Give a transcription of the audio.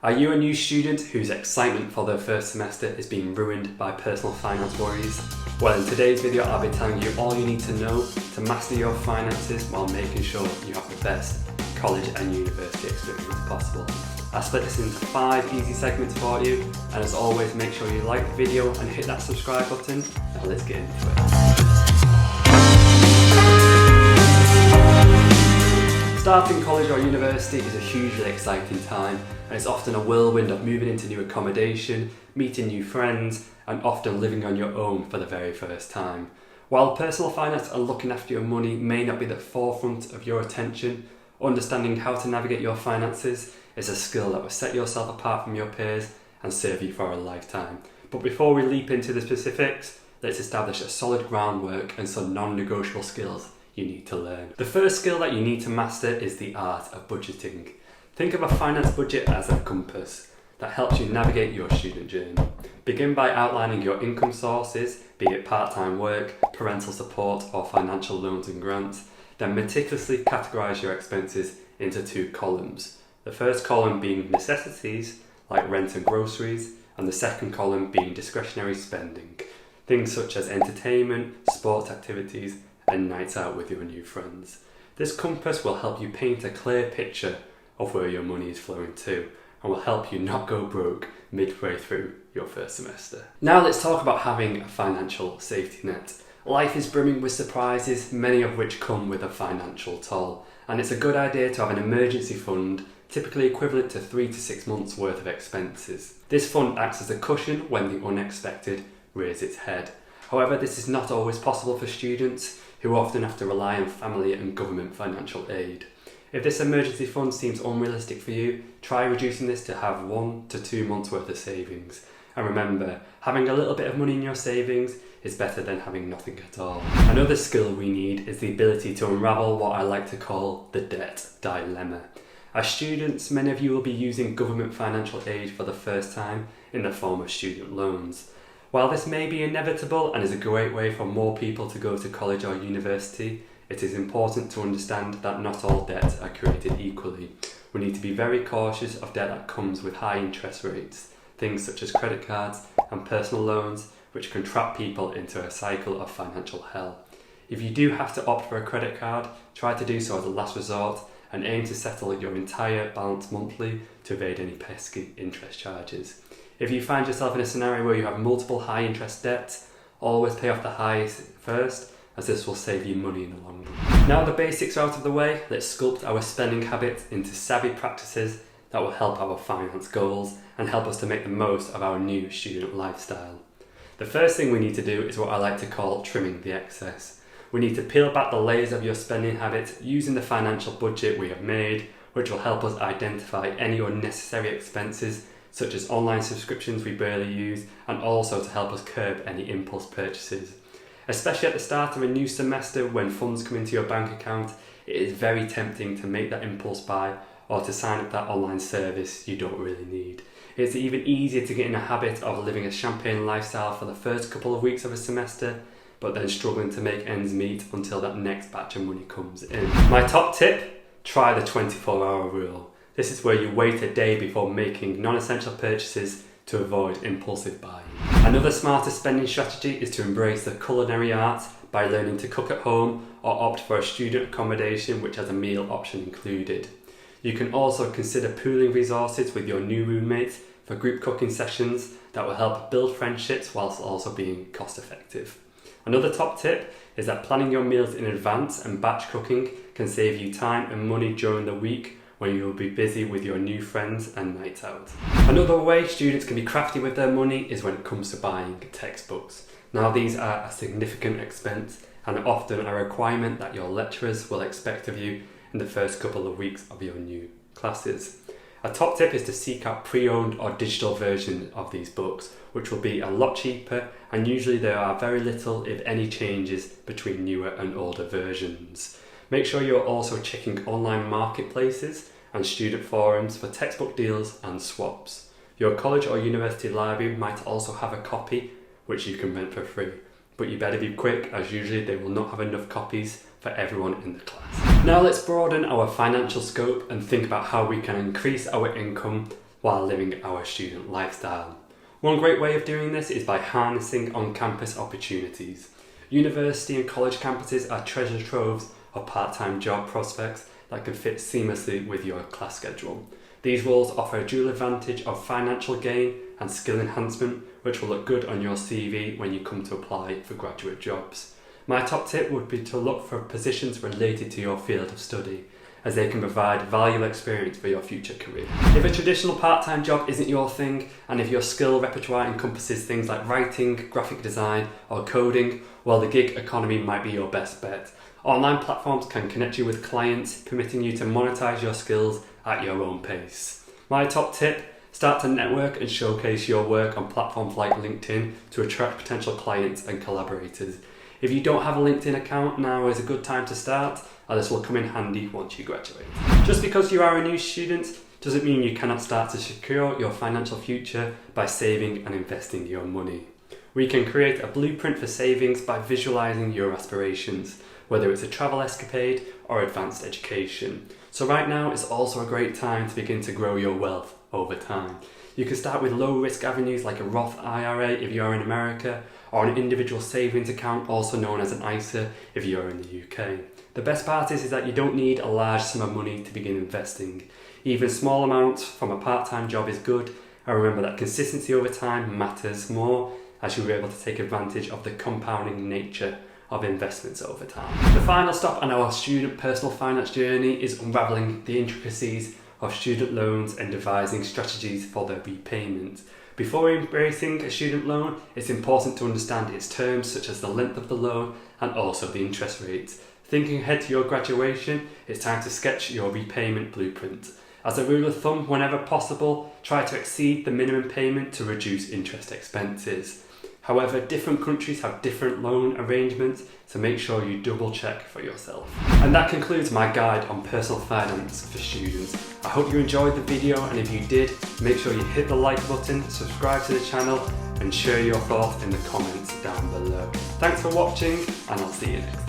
Are you a new student whose excitement for their first semester is being ruined by personal finance worries? Well, in today's video I'll be telling you all you need to know to master your finances while making sure you have the best college and university experience possible. I split this into 5 easy segments for you, and as always make sure you like the video and hit that subscribe button. Now let's get into it. Starting college or university is a hugely exciting time, and it's often a whirlwind of moving into new accommodation, meeting new friends, and often living on your own for the very first time. While personal finance and looking after your money may not be the forefront of your attention, understanding how to navigate your finances is a skill that will set yourself apart from your peers and serve you for a lifetime. But before we leap into the specifics, let's establish a solid groundwork and some non-negotiable skills you need to learn. The first skill that you need to master is the art of budgeting. Think of a finance budget as a compass that helps you navigate your student journey. Begin by outlining your income sources, be it part-time work, parental support, or financial loans and grants. Then meticulously categorize your expenses into 2 columns. The first column being necessities, like rent and groceries, and the second column being discretionary spending. Things such as entertainment, sports activities, and nights out with your new friends. This compass will help you paint a clear picture of where your money is flowing to, and will help you not go broke midway through your first semester. Now let's talk about having a financial safety net. Life is brimming with surprises, many of which come with a financial toll, and it's a good idea to have an emergency fund, typically equivalent to 3 to 6 months worth of expenses. This fund acts as a cushion when the unexpected rears its head. However, this is not always possible for students, who often have to rely on family and government financial aid. If this emergency fund seems unrealistic for you, try reducing this to have 1 to 2 months worth of savings. And remember, having a little bit of money in your savings is better than having nothing at all. Another skill we need is the ability to unravel what I like to call the debt dilemma. As students, many of you will be using government financial aid for the first time in the form of student loans. While this may be inevitable and is a great way for more people to go to college or university, it is important to understand that not all debts are created equally. We need to be very cautious of debt that comes with high interest rates, things such as credit cards and personal loans, which can trap people into a cycle of financial hell. If you do have to opt for a credit card, try to do so as a last resort and aim to settle your entire balance monthly to evade any pesky interest charges. If you find yourself in a scenario where you have multiple high interest debts, always pay off the highest first, as this will save you money in the long run. Now the basics are out of the way, let's sculpt our spending habits into savvy practices that will help our finance goals and help us to make the most of our new student lifestyle. The first thing we need to do is what I like to call trimming the excess. We need to peel back the layers of your spending habits using the financial budget we have made, which will help us identify any unnecessary expenses such as online subscriptions we barely use, and also to help us curb any impulse purchases. Especially at the start of a new semester when funds come into your bank account, it is very tempting to make that impulse buy or to sign up that online service you don't really need. It's even easier to get in a habit of living a champagne lifestyle for the first couple of weeks of a semester, but then struggling to make ends meet until that next batch of money comes in. My top tip, try the 24-hour rule. This is where you wait a day before making non-essential purchases to avoid impulsive buying. Another smarter spending strategy is to embrace the culinary art by learning to cook at home or opt for a student accommodation which has a meal option included. You can also consider pooling resources with your new roommates for group cooking sessions that will help build friendships whilst also being cost effective. Another top tip is that planning your meals in advance and batch cooking can save you time and money during the week when you will be busy with your new friends and nights out. Another way students can be crafty with their money is when it comes to buying textbooks. Now these are a significant expense and often a requirement that your lecturers will expect of you in the first couple of weeks of your new classes. A top tip is to seek out pre-owned or digital versions of these books, which will be a lot cheaper, and usually there are very little, if any, changes between newer and older versions. Make sure you're also checking online marketplaces and student forums for textbook deals and swaps. Your college or university library might also have a copy which you can rent for free, but you better be quick, as usually they will not have enough copies for everyone in the class. Now let's broaden our financial scope and think about how we can increase our income while living our student lifestyle. One great way of doing this is by harnessing on-campus opportunities. University and college campuses are treasure troves of part-time job prospects that can fit seamlessly with your class schedule. These roles offer a dual advantage of financial gain and skill enhancement, which will look good on your CV when you come to apply for graduate jobs. My top tip would be to look for positions related to your field of study, as they can provide valuable experience for your future career. If a traditional part-time job isn't your thing, and if your skill repertoire encompasses things like writing, graphic design, or coding, well, the gig economy might be your best bet. Online platforms can connect you with clients, permitting you to monetize your skills at your own pace. My top tip: start to network and showcase your work on platforms like LinkedIn to attract potential clients and collaborators. If you don't have a LinkedIn account, now is a good time to start, and this will come in handy once you graduate. Just because you are a new student doesn't mean you cannot start to secure your financial future by saving and investing your money. We can create a blueprint for savings by visualizing your aspirations, whether it's a travel escapade or advanced education. So right now is also a great time to begin to grow your wealth over time. You can start with low risk avenues like a Roth IRA if you're in America, or an individual savings account, also known as an ISA, if you're in the UK. The best part is that you don't need a large sum of money to begin investing. Even small amounts from a part-time job is good, and remember that consistency over time matters more, as you'll be able to take advantage of the compounding nature of investments over time. The final stop on our student personal finance journey is unravelling the intricacies of student loans and devising strategies for their repayment. Before embracing a student loan, it's important to understand its terms, such as the length of the loan and also the interest rates. Thinking ahead to your graduation, it's time to sketch your repayment blueprint. As a rule of thumb, whenever possible, try to exceed the minimum payment to reduce interest expenses. However, different countries have different loan arrangements, so make sure you double check for yourself. And that concludes my guide on personal finance for students. I hope you enjoyed the video, and if you did, make sure you hit the like button, subscribe to the channel, and share your thoughts in the comments down below. Thanks for watching, and I'll see you next time.